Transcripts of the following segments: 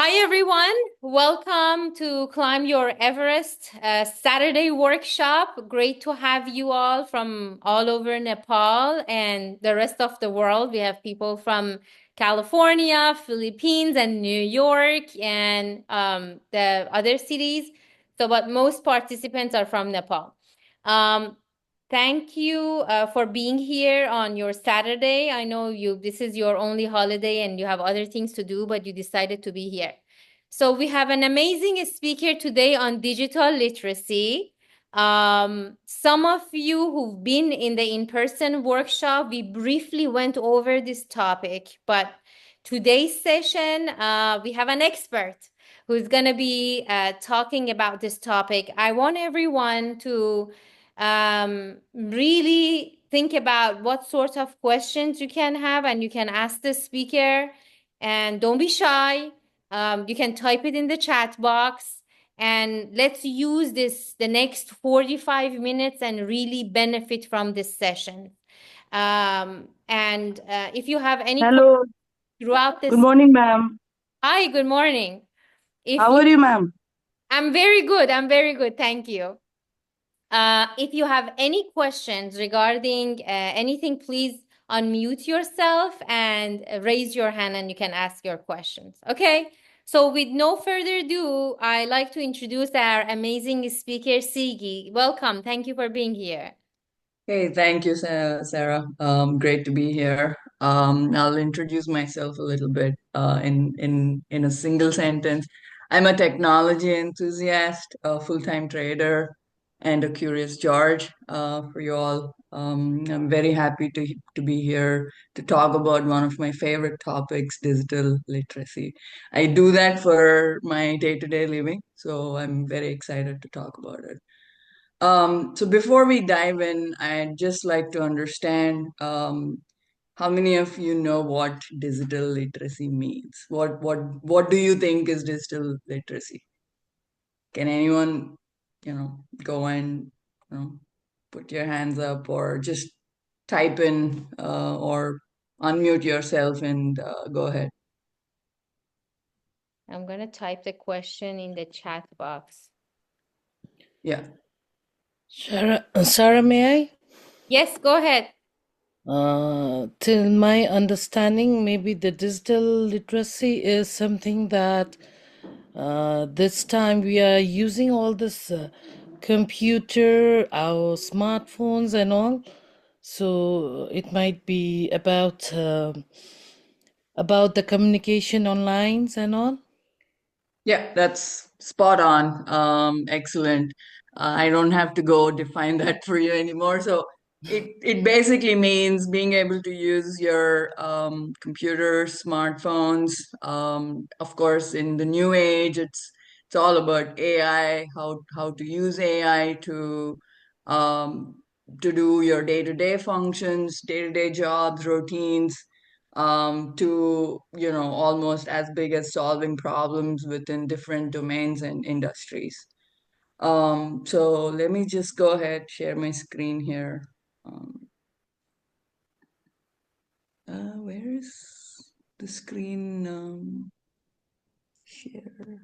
Hi, everyone. Welcome to Climb Your Everest Saturday workshop. Great to have you all from all over Nepal and the rest of the world. We have people from California, Philippines, and New York, and the other cities. But most participants are from Nepal. Um, Thank you for being here on your Saturday. I know this is your only holiday and you have other things to do, but you decided to be here. So we have an amazing speaker today on digital literacy. Some of you who've been in the in-person workshop, we briefly went over this topic, but today's session, we have an expert who's going to be talking about this topic. I want everyone to really think about what sort of questions you can have, and you can ask the speaker. And don't be shy. You can type it in the chat box. And let's use the next 45 minutes and really benefit from this session. And if you have any questions Hello, throughout good this, morning, ma'am. hi, good morning. If How you, are you, ma'am? I'm very good. I'm very good. Thank you. If you have any questions regarding anything, please unmute yourself and raise your hand and you can ask your questions. Okay. So with no further ado, I like to introduce our amazing speaker, Sigi. Welcome. Thank you for being here. Hey, thank you, Sarah. Great to be here. I'll introduce myself a little bit in a single sentence. I'm a technology enthusiast, a full-time trader, and a curious George for you all. I'm very happy to be here to talk about one of my favorite topics, digital literacy. I do that for my day-to-day living, so I'm very excited to talk about it. So before we dive in, I'd just like to understand how many of you know what digital literacy means? What do you think is digital literacy? Can anyone, go and put your hands up or just type in or unmute yourself and go ahead. I'm going to type the question in the chat box. Yeah. Sarah, may I? Yes, go ahead. Till my understanding, maybe the digital literacy is something that this time we are using all this computer, our smartphones, and all. So it might be about the communication online and all. Yeah, that's spot on. Excellent. I don't have to go define that for you anymore. So it basically means being able to use your computer, smartphones. Of course, in the new age, it's all about AI, how to use AI um, to do your day-to-day functions, day-to-day jobs, routines to almost as big as solving problems within different domains and industries. So let me just go ahead, share my screen here. Um, where is the screen share?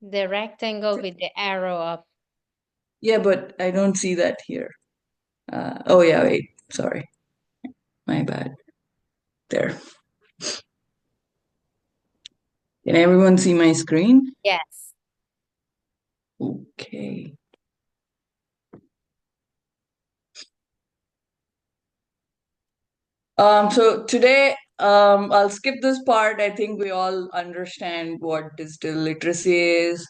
The rectangle with the arrow up. Yeah, but I don't see that here. Oh yeah, wait, sorry, my bad. There. Can everyone see my screen? Yes. Okay. So today, I'll skip this part. I think we all understand what digital literacy is.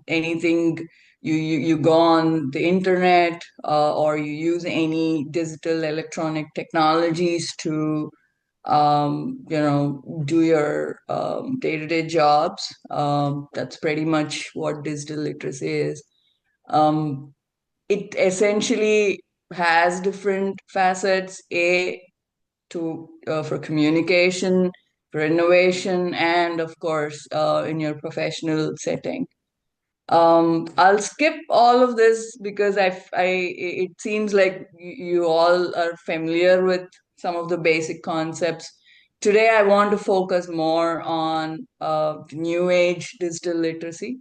Anything you go on the internet or you use any digital electronic technologies to do your day-to-day jobs. That's pretty much what digital literacy is. Um, it essentially has different facets. For communication, for innovation, and of course, in your professional setting. I'll skip all of this because it seems like you all are familiar with some of the basic concepts. today I want to focus more on new age digital literacy,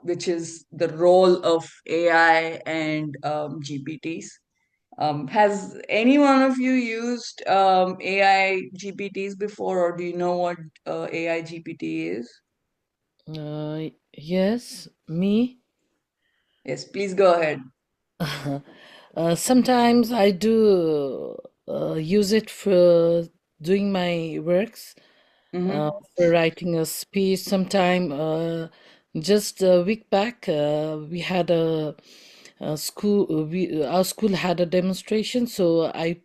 which is the role of AI and GPTs. Has any one of you used AI GPTs before, or do you know what AI GPT is? Yes, me. Yes, please go ahead. Sometimes I do use it for doing my works, Mm-hmm. for writing a speech. Sometime just a week back, we had a school. Our school had a demonstration, so I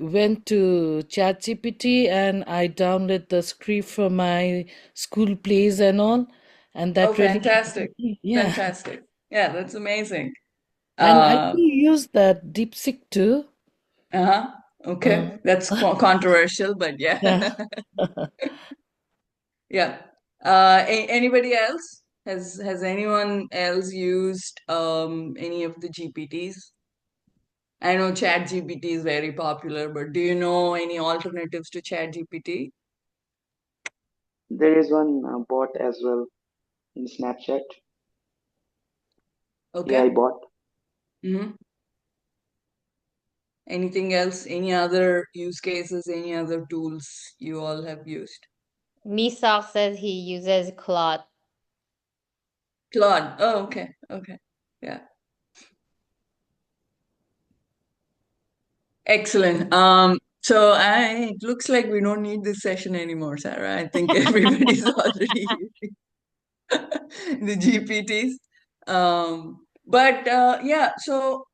went to ChatGPT and I downloaded the script for my school plays and all, and Oh, that really fantastic. yeah. Fantastic. Yeah, that's amazing. And I Uh, do use that DeepSeek too. uh-huh. Uh, Okay. That's controversial, but yeah. yeah. Yeah. Anybody else? Has anyone else used any of the GPTs? I know Chat GPT is very popular, but do you know any alternatives to Chat GPT? There is one bot as well in Snapchat, AI Okay. bot. Hmm. Anything else? Any other use cases? Any other tools you all have used? Misak says he uses Claude. Claude. Oh, okay. Okay. Yeah. Excellent. It looks like we don't need this session anymore, Sarah. I think everybody's already using the GPTs. Yeah, so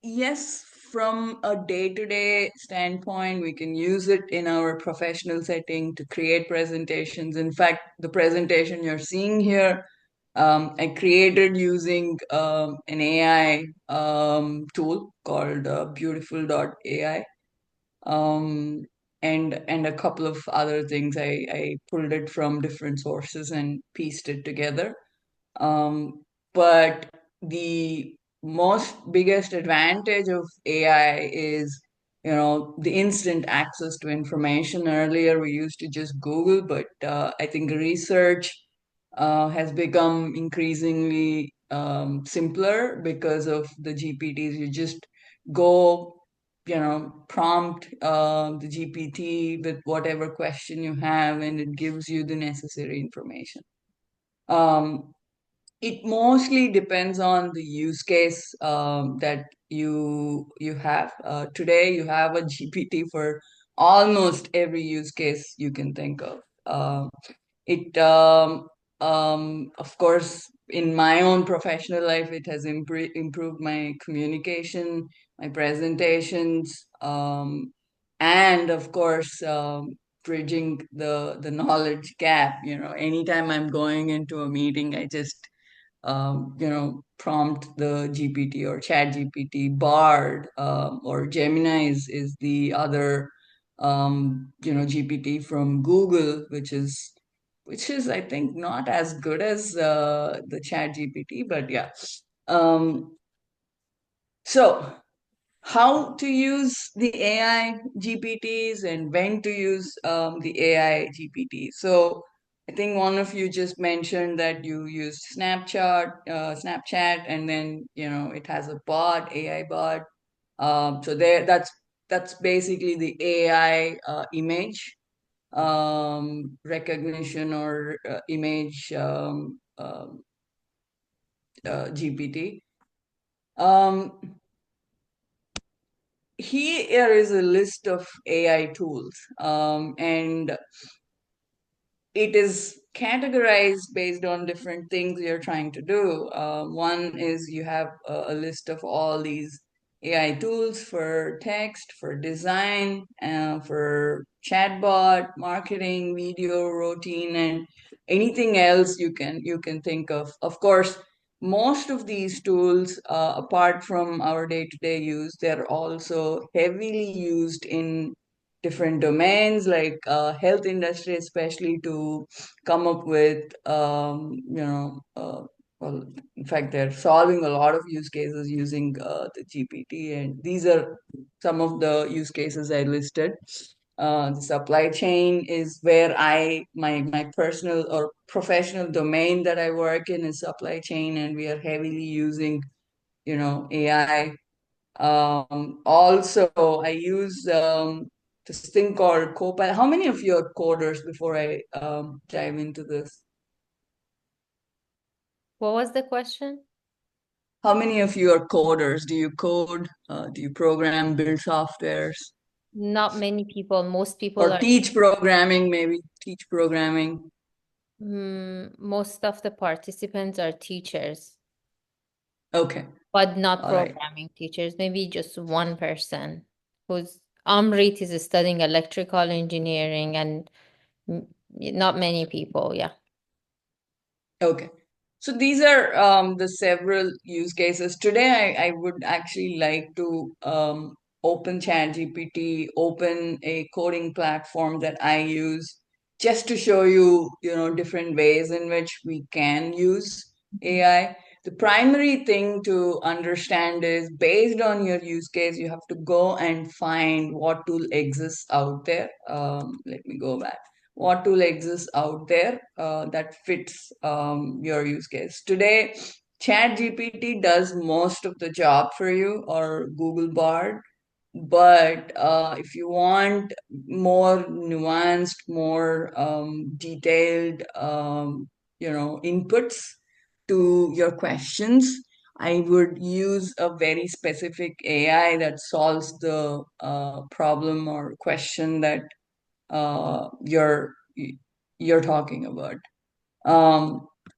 yes, from a day-to-day standpoint, we can use it in our professional setting to create presentations. In fact, the presentation you're seeing here, I created using an AI tool called Beautiful.ai, and a couple of other things. I pulled it from different sources and pieced it together. But the most biggest advantage of AI is, the instant access to information. Earlier, we used to just Google, but I think research has become increasingly simpler because of the GPTs. You just go, prompt the GPT with whatever question you have, and it gives you the necessary information. Um, it mostly depends on the use case that you have. Today, you have a GPT for almost every use case you can think of. It Of course, in my own professional life, it has improved my communication, my presentations, and of course, bridging the knowledge gap. Anytime I'm going into a meeting, I just prompt the GPT or Chat GPT. Bard or Gemini is the other GPT from Google, which is I think not as good as the Chat GPT, but yeah. Um, so how to use the AI GPTs and when to use the AI GPT. So I think one of you just mentioned that you used Snapchat, and then it has a bot, AI bot. So that's basically the AI image recognition or image GPT. Um, Here is a list of AI tools, and it is categorized based on different things you're trying to do. One is you have a list of all these AI tools for text, for design, for chatbot, marketing, video, routine, and anything else you can think of. Of course, most of these tools, apart from our day-to-day use, they're also heavily used in different domains like health industry, especially to come up with well, in fact, they're solving a lot of use cases using the GPT, and these are some of the use cases I listed. The supply chain is where my personal or professional domain that I work in is supply chain, and we are heavily using, AI. Also, I use this thing called Copilot. How many of you are coders before I dive into this? What was the question? How many of you are coders? Do you code? Do you program, build softwares? Not many people. Most people Or are, teach programming, maybe teach programming. most of the participants are teachers, Okay, but not all right. programming teachers. Maybe just one person who's Amrit is studying electrical engineering and not many people. Yeah. Okay. So these are the several use cases. Today, I would actually like to open ChatGPT, open a coding platform that I use just to show you, different ways in which we can use AI. The primary thing to understand is based on your use case, you have to go and find what tool exists out there. Let me go back, what tool exists out there that fits your use case. Today, ChatGPT does most of the job for you, or Google Bard. But if you want more nuanced, more detailed, inputs to your questions, I would use a very specific AI that solves the problem or question that you're talking about.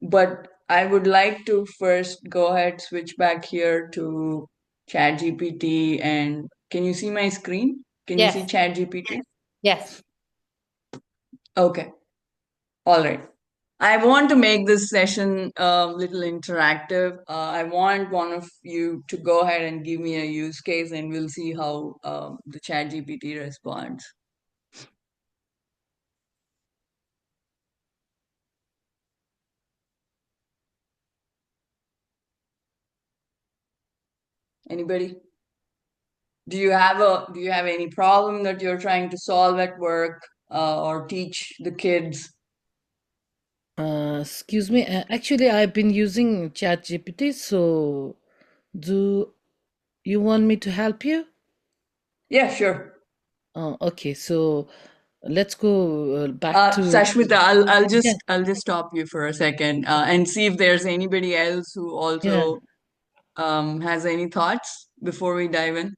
But I would like to first go ahead, switch back here to ChatGPT, and can you see my screen? Can you see Yes. ChatGPT? Yes. Okay, all right. I want to make this session a little interactive. I want one of you to go ahead and give me a use case, and we'll see how the ChatGPT responds. Anybody? Do you have any problem that you're trying to solve at work or teach the kids? Excuse me. Actually, I've been using ChatGPT, so do you want me to help you? Yeah, sure. Okay, so let's go back to Sashmita, I'll yeah, just I'll just stop you for a second and see if there's anybody else who yeah. also has any thoughts before we dive in.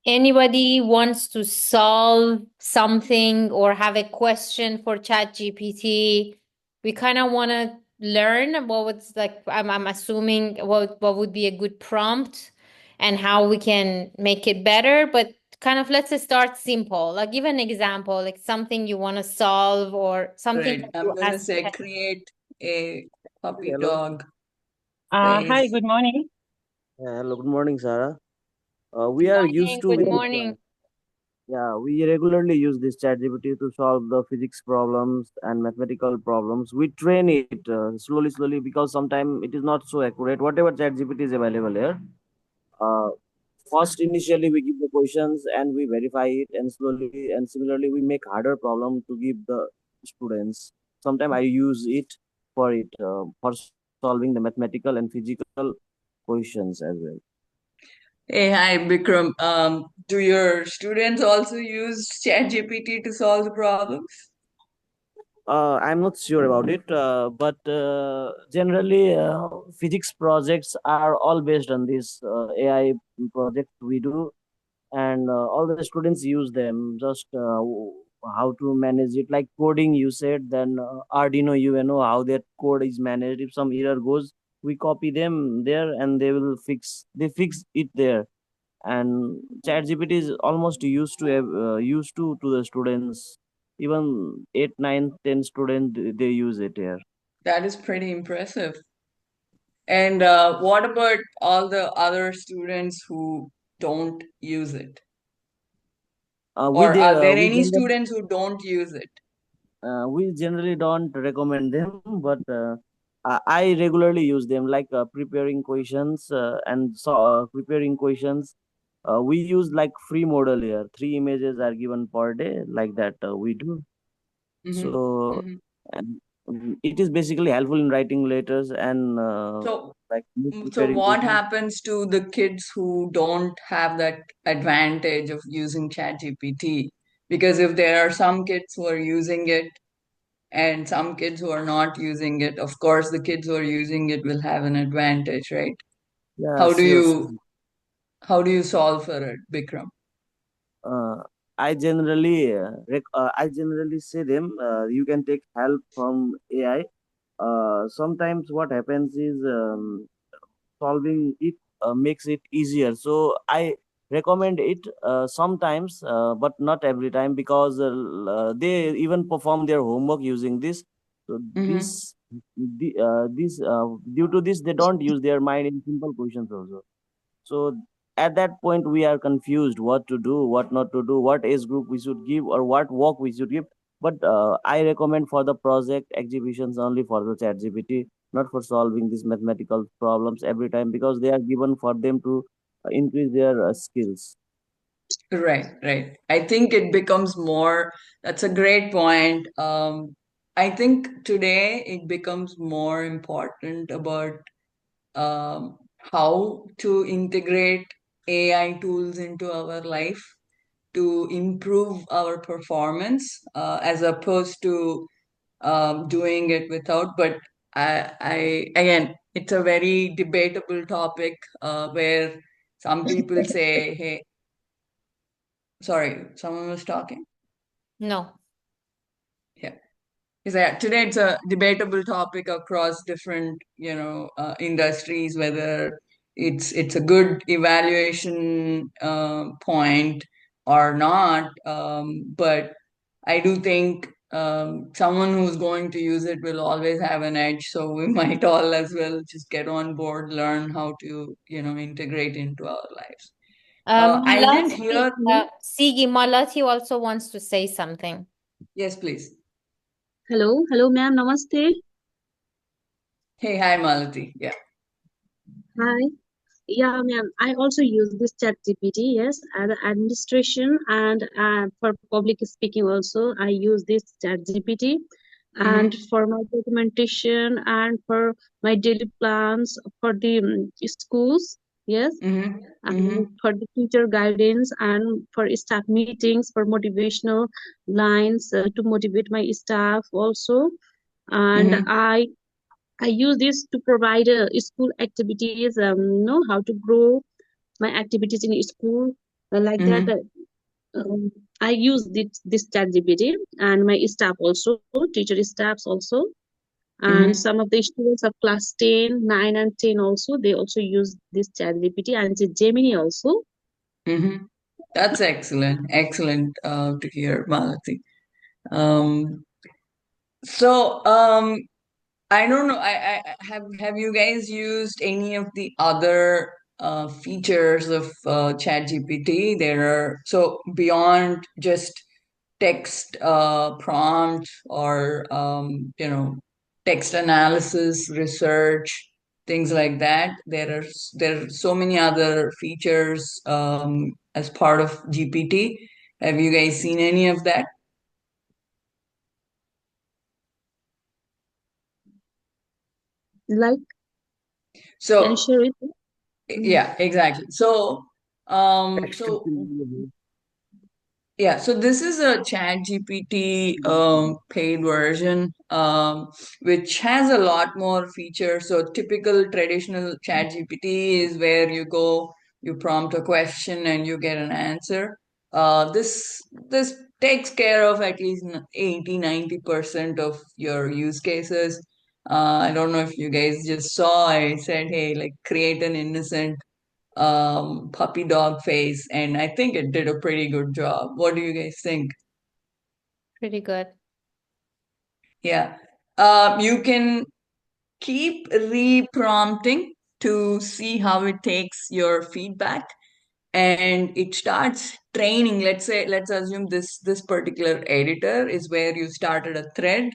Anybody wants to solve something or have a question for ChatGPT? We kind of want to learn what was like, I'm assuming what would be a good prompt and how we can make it better. But kind of let's start simple. Like give an example, like something you want to solve or something Right. that I'm you gonna ask. say create a puppy Hello. dog Hi, face. good morning. Hello. Good morning, Sarah. We are used Morning, to good very, morning. yeah, we regularly use this ChatGPT to solve the physics problems and mathematical problems. We train it slowly, because sometimes it is not so accurate. Whatever ChatGPT is available here. Uh, First, initially, we give the questions and we verify it, and slowly and similarly, we make harder problem to give the students. Sometimes I use it for solving the mathematical and physical questions as well. Hey, hi, Bikram. Do your students also use ChatGPT to solve the problems? I'm not sure about it, but generally, physics projects are all based on this AI project we do, and all the students use them. Just how to manage it, like coding, you said, then Arduino, UNO, how that code is managed. If some error goes, we copy them there, and they fix it there. And ChatGPT is almost used to the students. Even 8, 9, 10 students they use it here. That is pretty impressive. And what about all the other students who don't use it? Or are there any students who don't use it? We generally don't recommend them, but I regularly use them, like preparing questions We use like free model here. 3 images are given per day, like that we do. Mm-hmm. So Mm-hmm. and, it is basically helpful in writing letters and So, like so preparing what emails. happens to the kids who don't have that advantage of using ChatGPT? Because if there are some kids who are using it and some kids who are not using it, of course, the kids who are using it will have an advantage, right? Yeah, How do sure, you sure. solve for it, Bikram? Uh, I generally say them. You can take help from AI. Sometimes what happens is solving it makes it easier. So I recommend it sometimes, but not every time, because they even perform their homework using this. So Mm-hmm. this due to this, they don't use their mind in simple questions also. So at that point, we are confused what to do, what not to do, what age group we should give, or what work we should give. But I recommend for the project exhibitions only for the chat GPT, not for solving these mathematical problems every time, because they are given for them to increase their skills. Right, right. I think it becomes more, that's a great point. I think today it becomes more important about how to integrate AI tools into our life to improve our performance as opposed to doing it without. But I again, it's a very debatable topic where some people say, hey, sorry, someone was talking. No. Yeah. Today it's a debatable topic across different, industries, whether it's a good evaluation point or not. But I do think someone who's going to use it will always have an edge. So we might all as well just get on board, learn how to, integrate into our lives. I did Malati, hear. Sigi, Malati also wants to say something. Yes, please. Hello, ma'am. Namaste. Hey, hi, Malati. Yeah. Hi. Yeah, ma'am. I also use this chat GPT, yes, as administration and for public speaking also. I use this chat GPT and Mm-hmm. for my documentation and for my daily plans for the schools, yes, Mm-hmm. and Mm-hmm. for the teacher guidance and for staff meetings, for motivational lines to motivate my staff also. And Mm-hmm. I use this to provide school activities, know how to grow my activities in school, like that. Mm-hmm. I use this ChatGPT and my staff also, teacher staffs also, and Mm-hmm. some of the students of class 10, 9 and 10 also, they also use this ChatGPT and the Gemini also. Mm-hmm. That's excellent. Excellent to hear, Malati. Um, so I don't know. I have you guys used any of the other features of ChatGPT? There are so beyond just text prompt or text analysis, research, things like that. There are so many other features as part of GPT. Have you guys seen any of that? Like, can you So share it? Mm. yeah, exactly. So Text to so speech. yeah, so this is a Chat GPT paid version, which has a lot more features. So typical traditional Chat GPT is where you go, you prompt a question and you get an answer. This takes care of at least 80-90% of your use cases. I don't know if you guys just saw, I said, hey, like create an innocent puppy dog face, and I think it did a pretty good job. What do you guys think? Pretty good. Yeah. You can keep re-prompting to see how it takes your feedback, and it starts training. Let's assume this particular editor is where you started a thread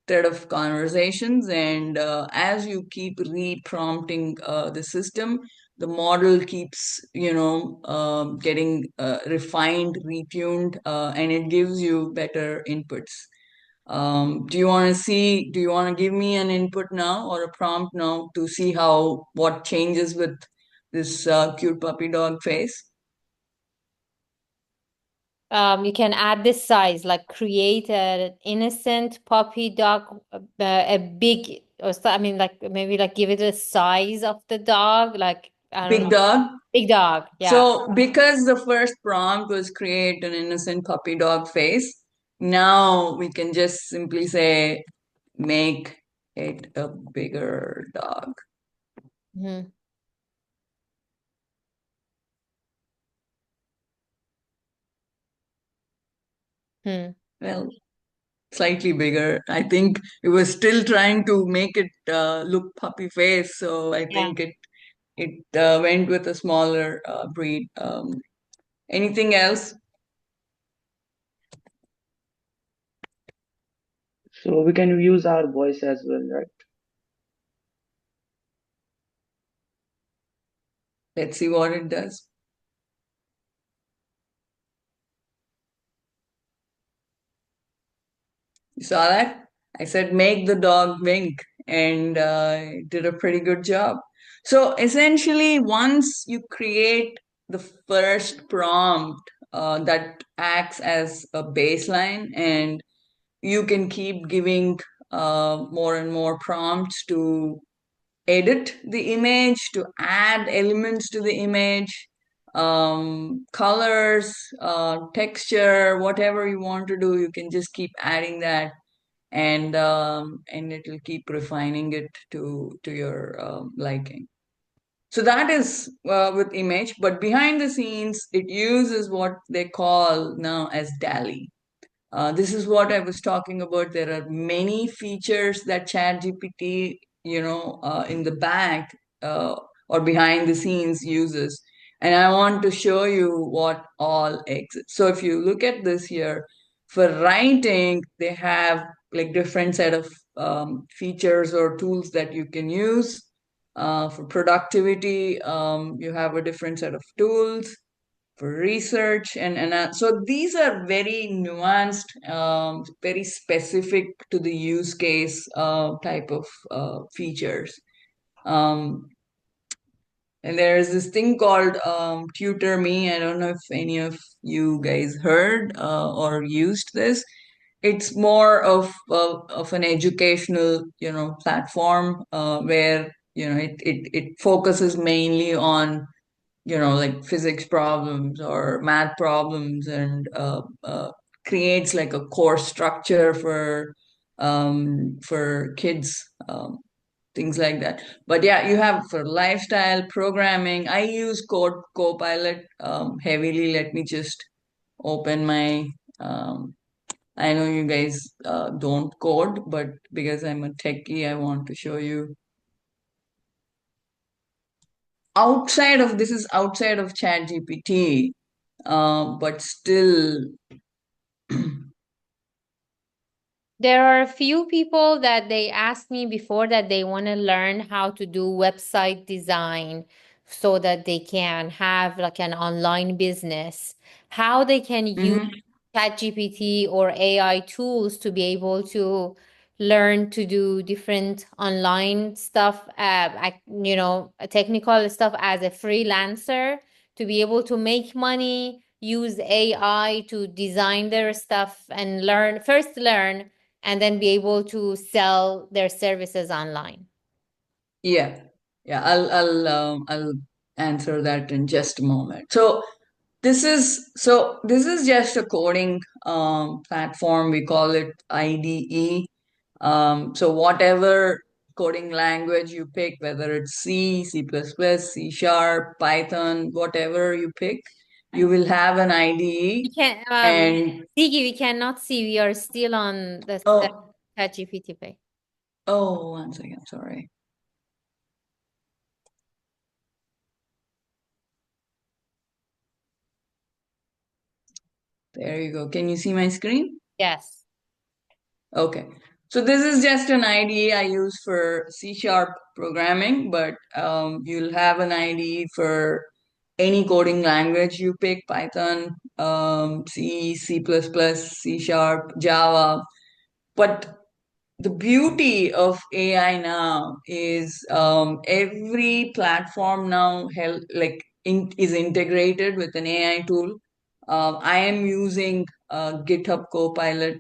of conversations, and as you keep re-prompting the system, the model keeps, getting refined, retuned, and it gives you better inputs. Do you want to give me an input now or a prompt now to see what changes with this cute puppy dog face? You can add this size, like create an innocent puppy dog, a big, I mean, like maybe like give it a size of the dog, like I don't Big know, dog? big dog. Yeah. So, because the first prompt was create an innocent puppy dog face, now we can just simply say, make it a bigger dog. Hmm. Hmm. Well, slightly bigger. I think it was still trying to make it look puppy face, so I Yeah. think it went with a smaller breed. Anything else? So we can use our voice as well, right? Let's see what it does. You saw that? I said, make the dog wink, and it did a pretty good job. So essentially, once you create the first prompt that acts as a baseline, and you can keep giving more and more prompts to edit the image, to add elements to the image, colors, texture, whatever you want to do, you can just keep adding that, and it will keep refining it to your liking. So that is with image, but behind the scenes, it uses what they call now as DALI. This is what I was talking about. There are many features that ChatGPT, in the back uh, or behind the scenes uses. And I want to show you what all exists. So if you look at this here, for writing, they have like different set of features or tools that you can use. For productivity, you have a different set of tools for research and so these are very nuanced, very specific to the use case type of features. um, and there is this thing called tutor me. I don't know if any of you guys heard or used this. It's more of an educational platform where it focuses mainly on like physics problems or math problems, and creates like a course structure for kids, things like that. But yeah, you have for lifestyle programming. I use Copilot heavily. Let me just open my. I know you guys don't code, but because I'm a techie, I want to show you outside of this is outside of ChatGPT, but still. There are a few people that they asked me before that they want to learn how to do website design so that they can have like an online business. How they can use Mhm. ChatGPT or AI tools to be able to learn to do different online stuff, technical stuff as a freelancer, to be able to make money, use AI to design their stuff and learn and then be able to sell their services online. Yeah, yeah. I'll answer that in just a moment. So this is just a coding platform. We call it IDE. So whatever coding language you pick, whether it's C, C++, C Sharp, Python, whatever you pick, you will have an IDE. We can And Sigi, we cannot see. We are still on the oh, ChatGPT page. oh, one second, sorry. There you go. Can you see my screen? Yes. Okay. So this is just an IDE I use for C sharp programming, but you'll have an IDE for any coding language you pick, Python, C, C++, C sharp, Java. But the beauty of AI now is every platform now is integrated with an AI tool. I am using GitHub Copilot.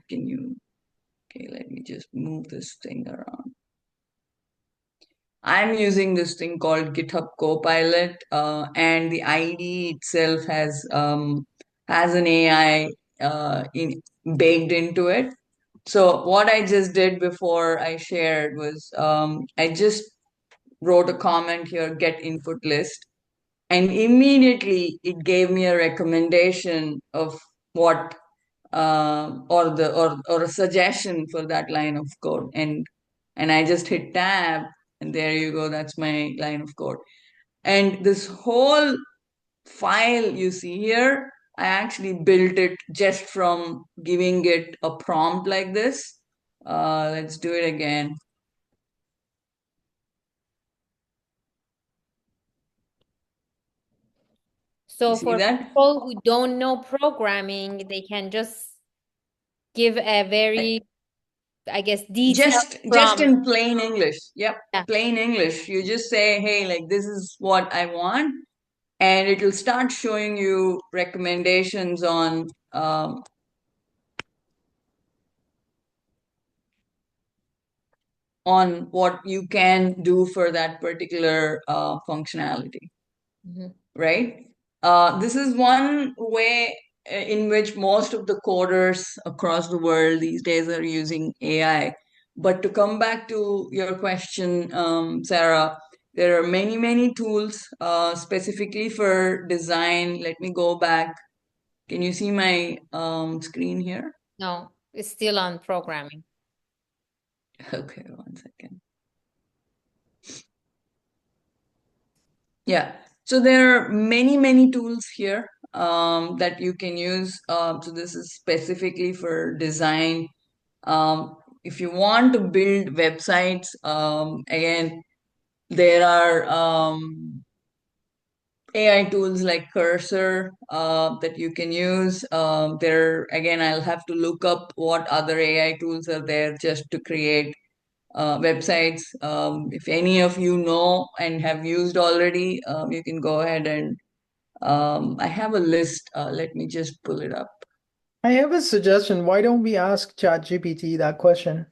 Okay, let me just move this thing around. I'm using this thing called GitHub Copilot, and the IDE itself has an AI baked into it. So what I just did before I shared was I just wrote a comment here, get input list, and immediately it gave me a recommendation of what or a suggestion for that line of code, and I just hit tab, and there you go. That's my line of code, and this whole file you see here, I actually built it just from giving it a prompt like this. Let's do it again. You So see for that? people who don't know programming, they can just give a very, I guess, detailed Just prompt. in plain English. Yep, Yeah. plain English. You just say, hey, like this is what I want, and it'll start showing you recommendations on what you can do for that particular functionality, Mhm. right? This is one way in which most of the coders across the world these days are using AI. But to come back to your question, Sarah, there are many, many tools specifically for design. Let me go back. Can you see my screen here? No, it's still on programming. Okay, one second. Yeah. So there are many, many tools here that you can use. So this is specifically for design. If you want to build websites, again, there are AI tools like Cursor that you can use. Again, I'll have to look up what other AI tools are there just to create websites. If any of you know and have used already, you can go ahead and I have a list. Let me just pull it up. I have a suggestion. Why don't we ask ChatGPT that question?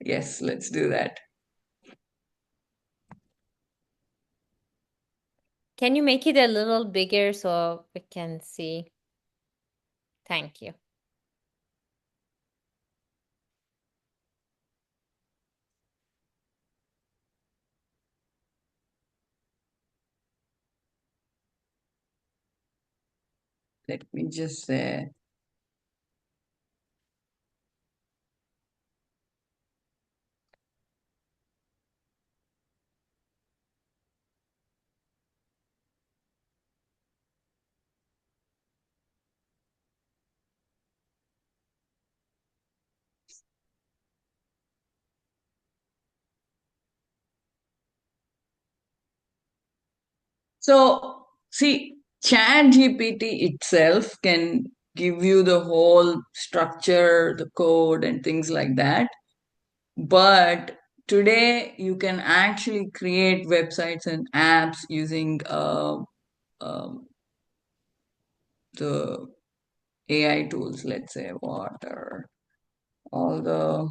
Yes, let's do that. Can you make it a little bigger so we can see? Thank you. Let me just So, see, ChatGPT itself can give you the whole structure, the code, and things like that. But today, you can actually create websites and apps using um, the AI tools. Let's say, what are all the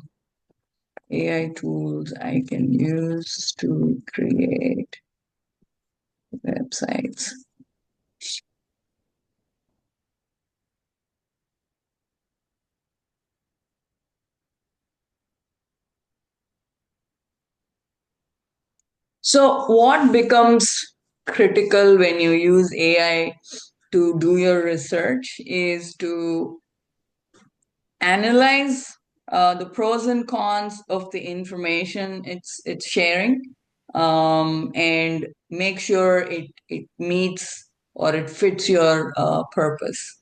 AI tools I can use to create websites? So, what becomes critical when you use AI to do your research is to analyze the pros and cons of the information it's sharing, and make sure it meets or it fits your purpose.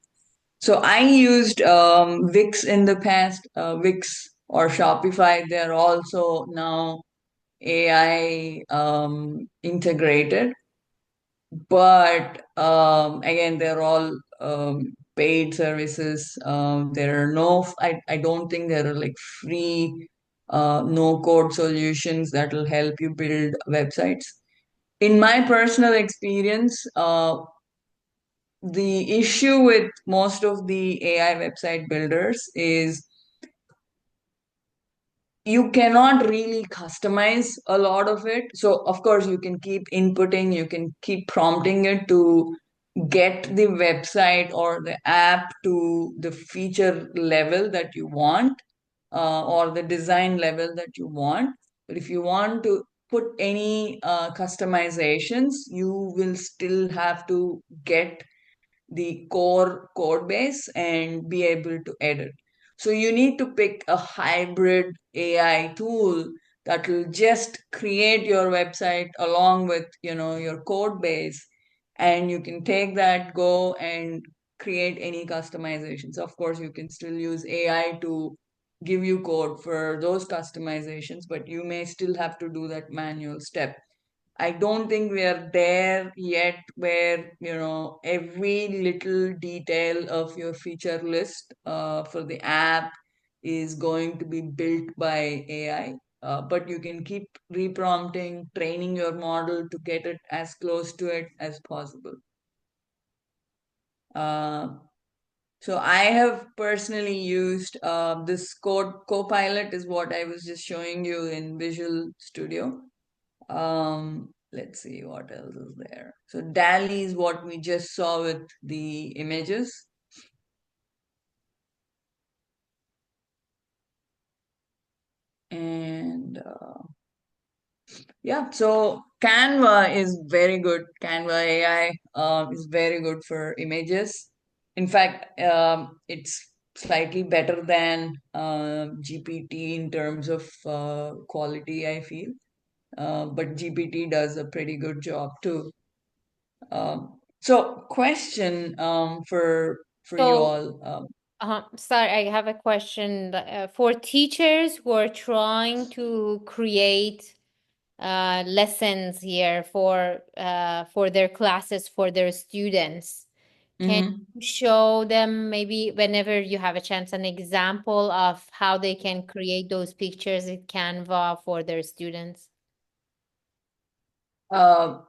So I used Wix in the past, Wix or Shopify. They're also now AI integrated, but again, they're all paid services. There are no, I don't think there are like free no code solutions that will help you build websites. In my personal experience, the issue with most of the AI website builders is you cannot really customize a lot of it. So, of course, you can keep inputting, you can keep prompting it to get the website or the app to the feature level that you want, or the design level that you want. But if you want to put any customizations, you will still have to get the core code base and be able to edit. So you need to pick a hybrid AI tool that will just create your website along with, your code base, and you can take that, go and create any customizations. Of course, you can still use AI to give you code for those customizations, but you may still have to do that manual step. I don't think we are there yet where, every little detail of your feature list for the app is going to be built by AI. But you can keep reprompting, training your model to get it as close to it as possible. Uh, so I have personally used this code Copilot is what I was just showing you in Visual Studio. Let's see what else is there. So DALI is what we just saw with the images. And yeah, so Canva is very good. Canva AI is very good for images. In fact, it's slightly better than GPT in terms of quality, I feel. But GPT does a pretty good job too. So question for you So, all. sorry, I have a question. For teachers who are trying to create lessons here for their classes, for their students, can Mhm. you show them maybe whenever you have a chance an example of how they can create those pictures in Canva for their students?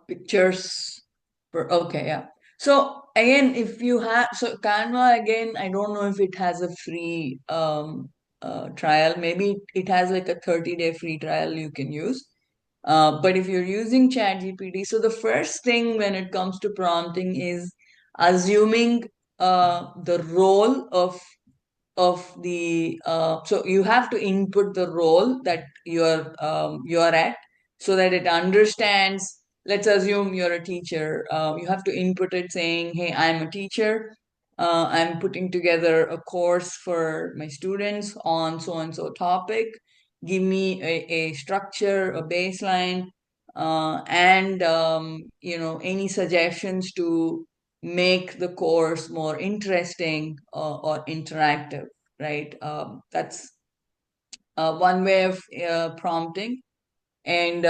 Pictures for, okay, yeah. So again, if you have, so Canva, again, I don't know if it has a free trial. Maybe it has like a 30-day free trial you can use. But if you're using ChatGPT, so the first thing when it comes to prompting is assuming the role of the so you have to input the role that you're at, so that it understands. Let's assume you're a teacher. You have to input it saying, hey, I'm a teacher. I'm putting together a course for my students on so and so topic. Give me a structure, a baseline, and any suggestions to make the course more interesting or interactive, right? That's one way of prompting. And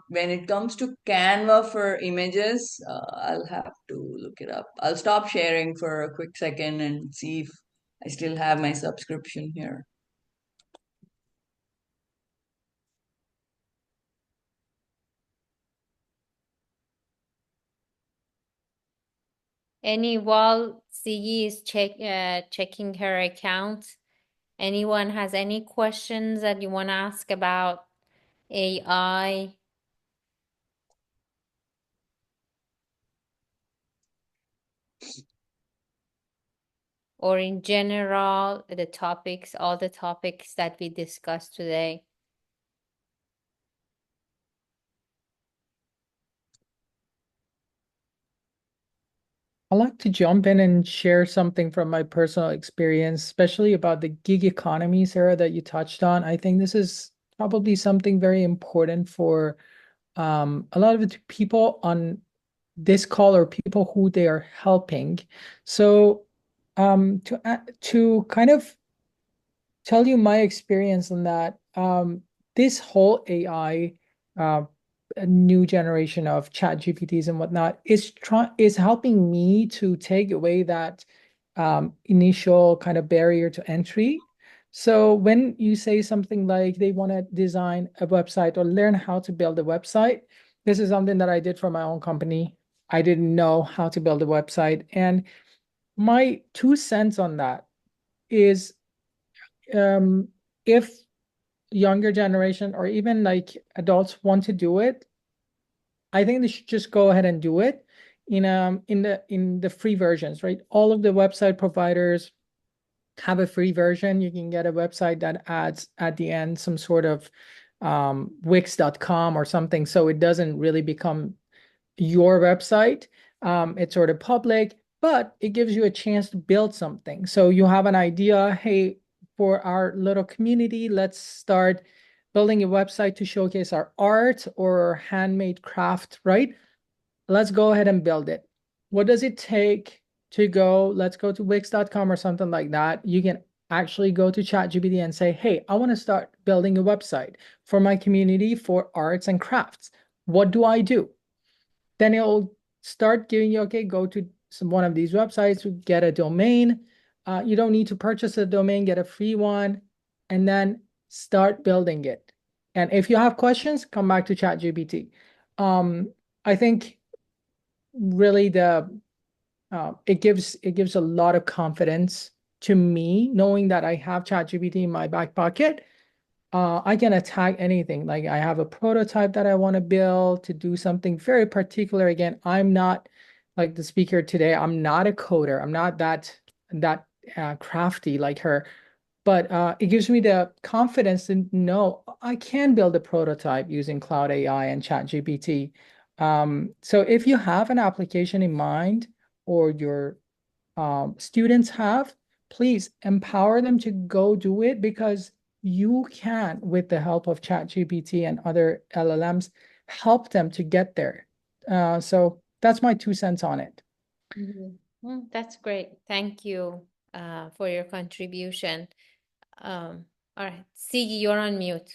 when it comes to Canva for images, I'll have to look it up. I'll stop sharing for a quick second and see if I still have my subscription here. While Siggy is checking her account, anyone has any questions that you want to ask about AI or in general, the topics, all the topics that we discussed today? I'd like to jump in and share something from my personal experience, especially about the gig economy, Sarah, that you touched on. I think this is probably something very important for a lot of the people on this call or people who they are helping. So to kind of tell you my experience on that. This whole AI, a new generation of chat GPTs and whatnot is helping me to take away that initial kind of barrier to entry. So when you say something like they want to design a website or learn how to build a website, this is something that I did for my own company. I didn't know how to build a website. And my 2 cents on that is if younger generation or even like adults want to do it, I think they should just go ahead and do it in the free versions, right? All of the website providers have a free version. You can get a website that adds at the end some sort of wix.com or something, so it doesn't really become your website. It's sort of public, but it gives you a chance to build something. So you have an idea, hey, for our little community, let's start building a website to showcase our art or handmade craft, right? Let's go ahead and build it. What does it take to go? Let's go to wix.com or something like that. You can actually go to ChatGPT and say, hey, I want to start building a website for my community for arts and crafts. What do I do? Then it'll start giving you, okay, go to one of these websites to get a domain. You don't need to purchase a domain, get a free one, and then start building it. And if you have questions, come back to ChatGPT. I think really it gives a lot of confidence to me knowing that I have ChatGPT in my back pocket. I can attack anything. Like I have a prototype that I want to build to do something very particular. Again, I'm not like the speaker today. I'm not a coder. I'm not that crafty like her. But it gives me the confidence to know I can build a prototype using Cloud AI and ChatGPT. So if you have an application in mind or your students have, please empower them to go do it because you can, with the help of ChatGPT and other LLMs, help them to get there. So that's my 2 cents on it. That's great. Thank you for your contribution. All right, Sigi, you're on mute.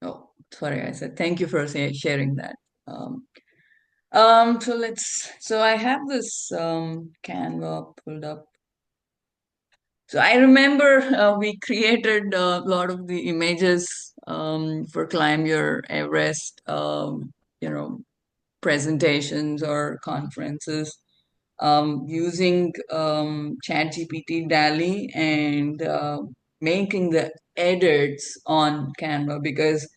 Oh, sorry, I said thank you for sharing that. So I have this Canva pulled up. So I remember we created a lot of the images for Climb Your Everest, presentations or conferences using ChatGPT DALI and making the edits on Canva because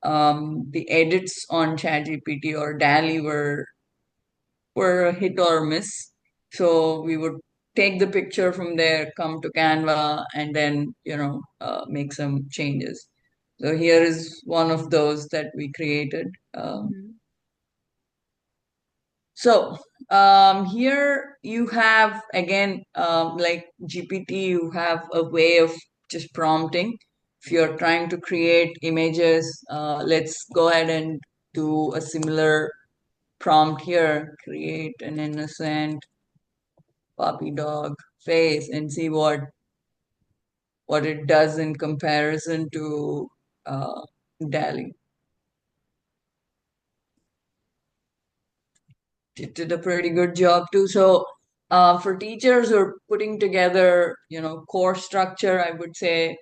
the edits on ChatGPT or DALI were a hit or miss. So we would take the picture from there, come to Canva, and then make some changes. So here is one of those that we created. So here you have again, like GPT, you have a way of just prompting. If you're trying to create images, let's go ahead and do a similar prompt here. Create an innocent puppy dog face and see what it does in comparison to DALI. It did a pretty good job too. So for teachers who are putting together, course structure, I would say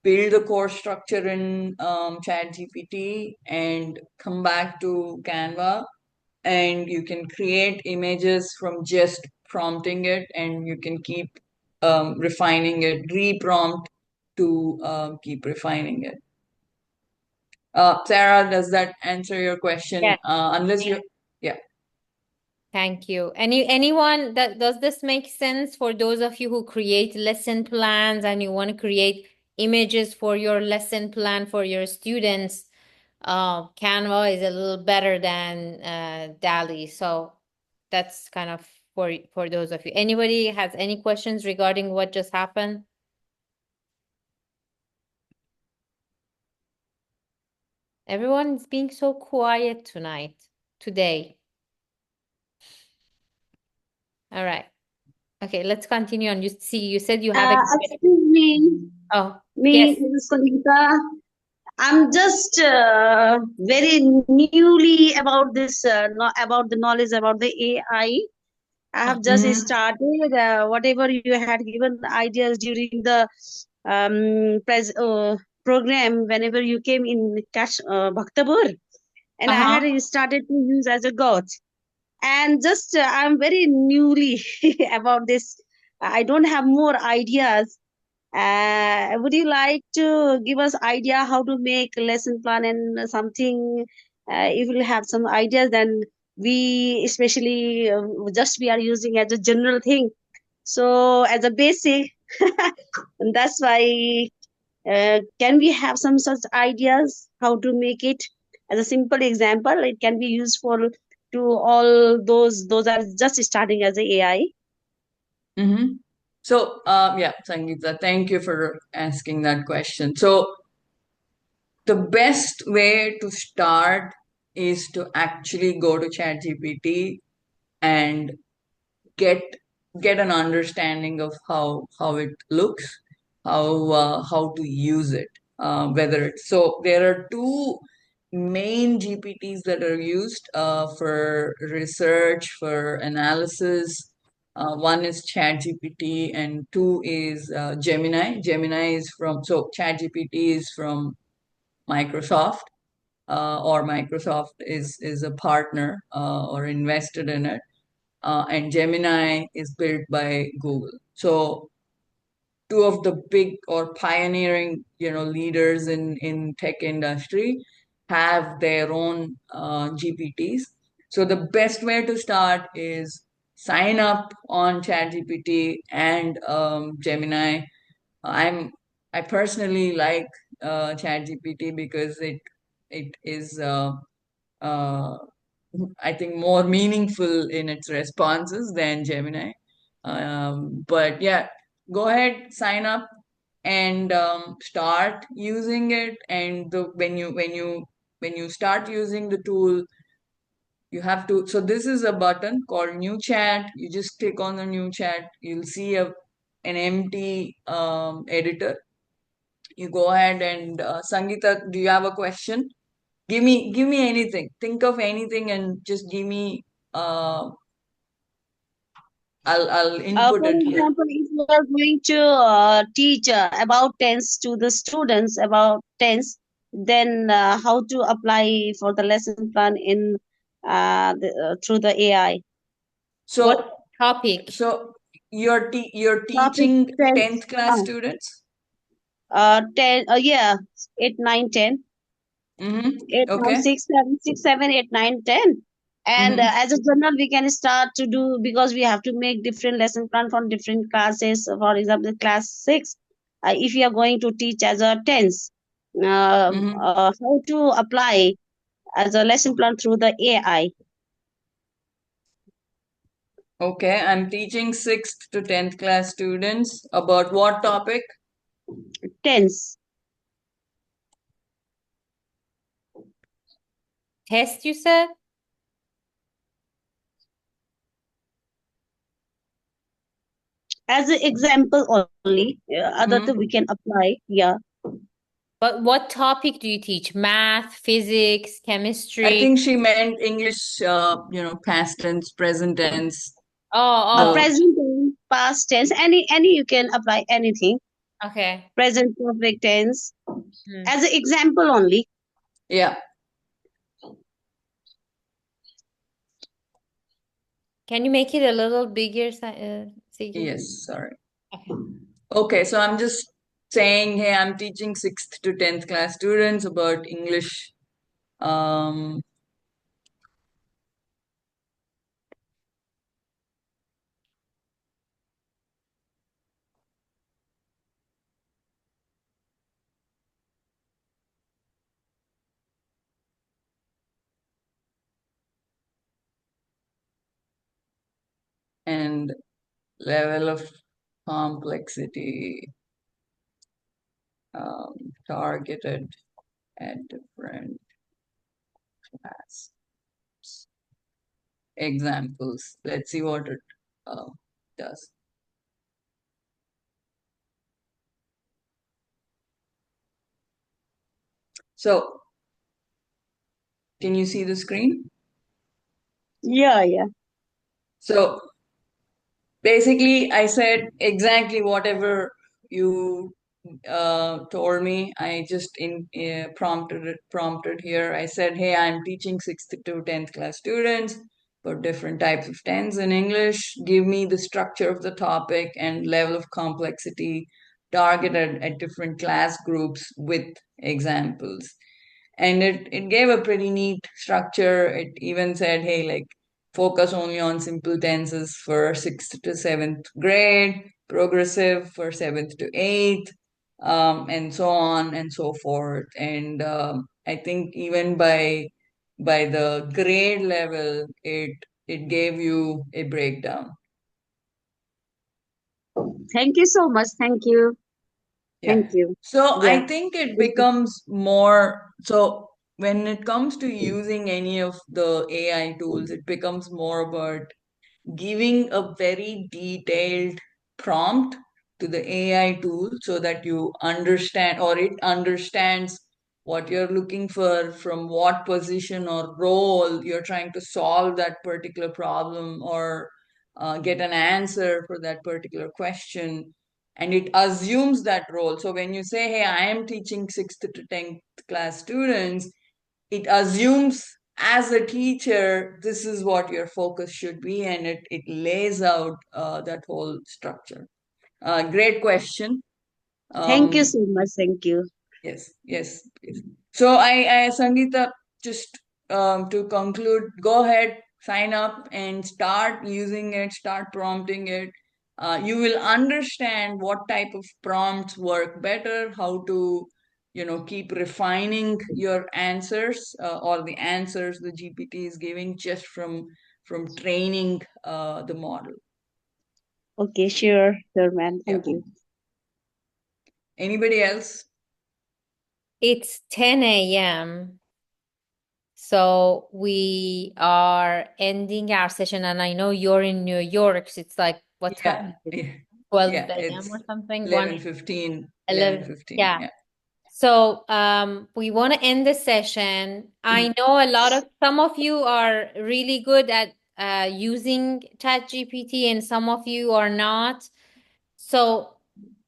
build the course structure in ChatGPT and come back to Canva, and you can create images from just prompting it, and you can keep refining it, re-prompt to keep refining it. Sarah, does that answer your question? Yes. Unless you, yeah. Thank you. Anyone that does this make sense for those of you who create lesson plans and you want to create images for your lesson plan for your students? Canva is a little better than DALI, so that's kind of for those of you. Anybody has any questions regarding what just happened? Everyone's being so quiet today. All right. Okay, let's continue on. You said you have a Excuse me, oh me, yes. Sangeeta. I'm just very newly about this, about the knowledge about the AI. I have just Mm-hmm. started whatever you had given ideas during the program whenever you came in Cash Bhaktabur, and I Uh-huh. had started to use as a god. And just I'm very newly about this. I don't have more ideas. Would you like to give us idea how to make lesson plan and something? If you have some ideas, then we especially just we are using as a general thing. So as a basic, and that's why can we have some such ideas how to make it as a simple example? It can be useful to all those are just starting as a AI. Mm-hmm. So, yeah, Sangeeta, thank you for asking that question. So, the best way to start is to actually go to ChatGPT and get get an understanding of how it looks, how to use it. Whether it's so, there are two main GPTs that are used for research, for analysis. One is ChatGPT, and two is Gemini. Gemini is from so ChatGPT is from Microsoft, or Microsoft is a partner or invested in it, and Gemini is built by Google. So two of the big or pioneering, leaders in tech industry have their own GPTs. So the best way to start is sign up on ChatGPT and Gemini. I'm I personally like ChatGPT because it is uh, I think more meaningful in its responses than Gemini. But yeah, go ahead, sign up, and start using it. And when you start using the tool, you have to. So this is a button called New Chat. You just click on the New Chat. You'll see an empty editor. You go ahead and Sangeeta, do you have a question? Give me anything. Think of anything and just give me. Uh, I'll input For it here. example, if you are going to teach about tense to the students about tense, then how to apply for the lesson plan in through the AI? What So Topic. so you're topic teaching tense? 10th class students. 10, yeah, 8, 9, 10. Mm-hmm. 8, 9, Okay. 6, 7, 6, 7, 8, 9, 10. And Mm-hmm. as a journal, we can start to do because we have to make different lesson plan for different classes. For example, class 6, if you are going to teach as a tense, Mm-hmm. how to apply as a lesson plan through the AI Okay. I'm teaching 6th to 10th class students about what topic? tense. Test, you said? As an example only, other than we Mm-hmm. can apply. Yeah. But what topic do you teach? Math, physics, I chemistry? think she meant English, past tense, present tense. Oh, The Present tense, past tense, any you can apply anything. oh, okay. Present perfect tense Hmm. as an example only. Yeah. Can you make it a little bigger, Siggy? Yes. Sorry. Okay. Okay, so I'm just saying, hey, I'm teaching 6th to 10th class students about English, um, and level of complexity targeted at different class examples. Let's see what it uh, does. So can you see the screen? Yeah. So basically, I said exactly whatever you told me. I just prompted here. I said, hey, I'm teaching 6th to 10th class students for different types of tens in English. Give me the structure of the topic and level of complexity targeted at different class groups with examples. And it gave a pretty neat structure. It even said, hey, like, focus only on simple tenses for 6th to 7th grade, progressive for 7th to 8th, and so on and so forth. And I think even by the grade level, it gave you a breakdown. Thank you so much. Thank you. Yeah. Thank you. So Yeah. I think it becomes more so when it comes to using any of the AI tools, it becomes more about giving a very detailed prompt to the AI tool so that you understand or it understands what you're looking for, from what position or role you're trying to solve that particular problem or get an answer for that particular question. And it assumes that role. So when you say, hey, I am teaching 6th to 10th class students, it assumes as a teacher this is what your focus should be, and it lays out that whole structure. Great question. Thank you um, so much. Thank you. yes, please. So I Sangeeta, just to conclude, go ahead, sign up and start using it, start prompting it. You will understand what type of prompts work better, how to, keep refining your answers, or the answers the GPT is giving just from training the model. Okay, sure, man. Yeah. Thank you. Anybody else? It's 10 a.m. So we are ending our session, and I know you're in New York. So it's like, what Yeah, time is it? yeah, 12 yeah. a.m. It's or something? 1, 11:15, 11. 11:15. Yeah. Yeah. So we want to end the session. I know some of you are really good at using ChatGPT and some of you are not. So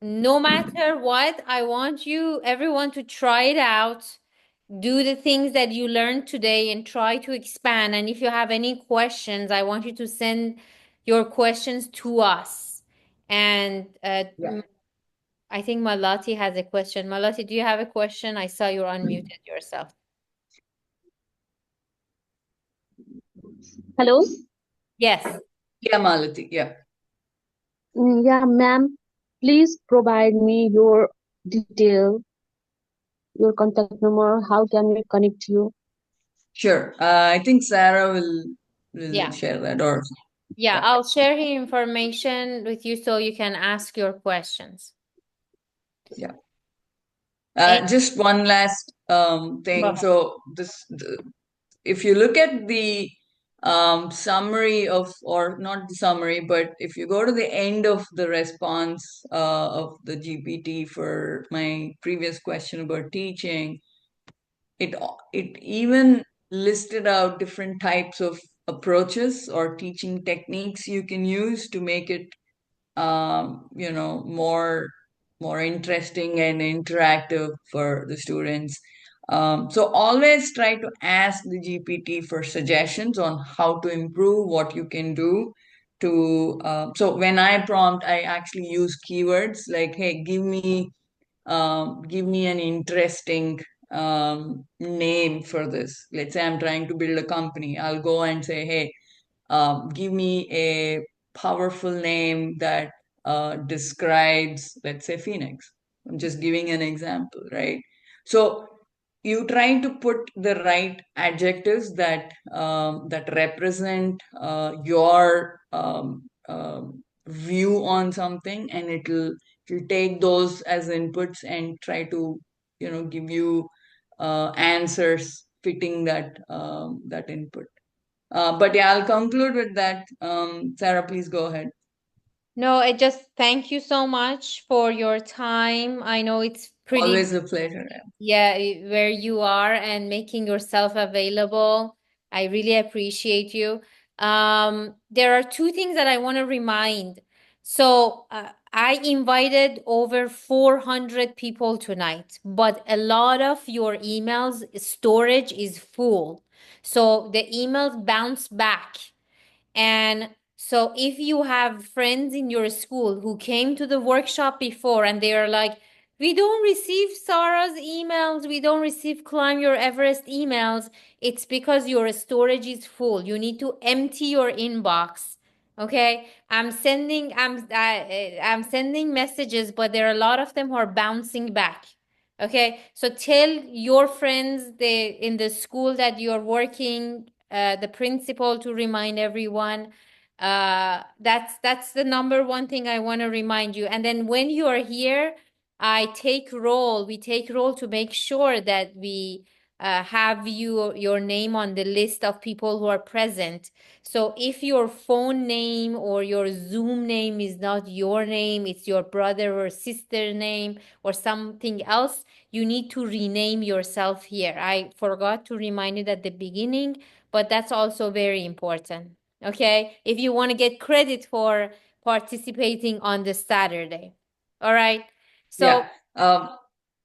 no matter what, I want everyone to try it out, do the things that you learned today and try to expand. And if you have any questions, I want you to send your questions to us. And Yeah. I think Malati has a question. Malati, do you have a question? I saw you're unmuted yourself. Hello? Yes. Yeah, Malati. Yeah. Yeah, ma'am. Please provide me your detail, your contact number. How can we connect you? Sure. I think Sarah will Yeah. share that, or Yeah, yeah, I'll share his information with you so you can ask your questions. yeah. And Just one last go thing. ahead. So if you look at the summary of, or not the summary, but if you go to the end of the response of the GPT for my previous question about teaching, it it even listed out different types of approaches or teaching techniques you can use to make it more interesting and interactive for the students. So always try to ask the GPT for suggestions on how to improve, what you can do to so when I prompt, I actually use keywords like, hey, give me an interesting name for this. Let's say I'm trying to build a company. I'll go and say, hey, give me a powerful name that describes, let's say, Phoenix. I'm just giving an example, right? So you try to put the right adjectives that represent your view on something, and it'll take those as inputs and try to give you answers fitting that input. But yeah, I'll conclude with that. Sarah, please go ahead. No, I just thank you so much for your time. I know it's pretty, Always a pleasure. yeah, where you are and making yourself available. I really appreciate you. There are two things that I want to remind. So, I invited over 400 people tonight, but a lot of your emails storage is full. So the emails bounce back. And so if you have friends in your school who came to the workshop before and they are like, we don't receive Sarah's emails, we don't receive Climb Your Everest emails, it's because your storage is full. You need to empty your inbox. Okay, I'm sending messages, but there are a lot of them who are bouncing back. Okay, so tell your friends in the school that you're working, the principal to remind everyone. That's the number one thing I want to remind you. And then when you are here, we take role to make sure that we have your name on the list of people who are present. So if your phone name or your Zoom name is not your name, it's your brother or sister name or something else, you need to rename yourself here. I forgot to remind it at the beginning, but that's also very important. Okay? If you want to get credit for participating on the Saturday. All right. So Yeah. go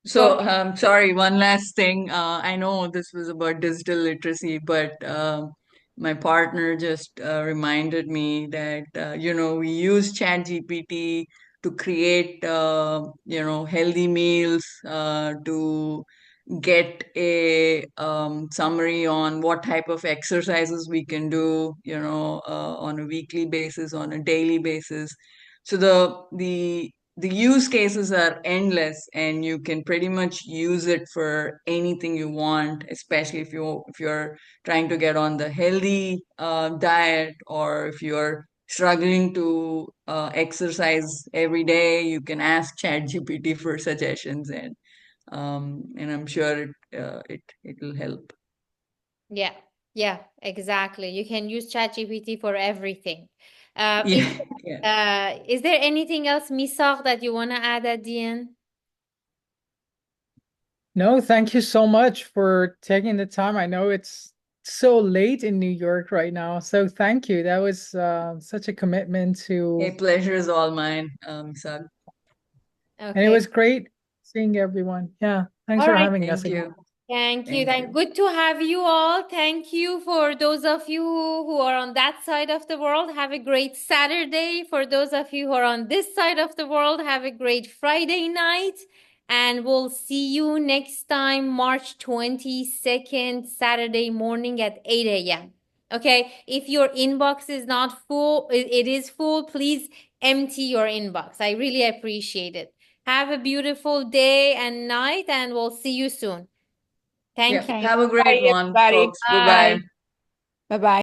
So, sorry, one last thing. I know this was about digital literacy, but my partner just reminded me that, we use ChatGPT to create, healthy meals, to get a summary on what type of exercises we can do, on a weekly basis, on a daily basis. So the use cases are endless, and you can pretty much use it for anything you want, especially if you're trying to get on the healthy diet, or if you're struggling to exercise every day. You can ask ChatGPT for suggestions, and I'm sure it will help. Yeah, yeah, exactly. You can use ChatGPT for everything. Yeah, yeah. Is there anything else, Misaq, that you want to add at the end? No, thank you so much for taking the time. I know it's so late in New York right now, so thank you. That was such a commitment Hey, to, pleasure is all mine, Sag. and it Okay. was great seeing everyone. Yeah, thanks All for right. having us Thank again. you. Thank you. Thank you. Good to have you all. Thank you for those of you who are on that side of the world. Have a great Saturday. For those of you who are on this side of the world, have a great Friday night. And we'll see you next time, March 22nd, Saturday morning at 8 a.m. Okay. If your inbox is not full, it is full, please empty your inbox. I really appreciate it. Have a beautiful day and night, and we'll see you soon. Thank Yeah. you. Have a Bye, great one, everybody. folks. Bye Bye. bye. Bye bye.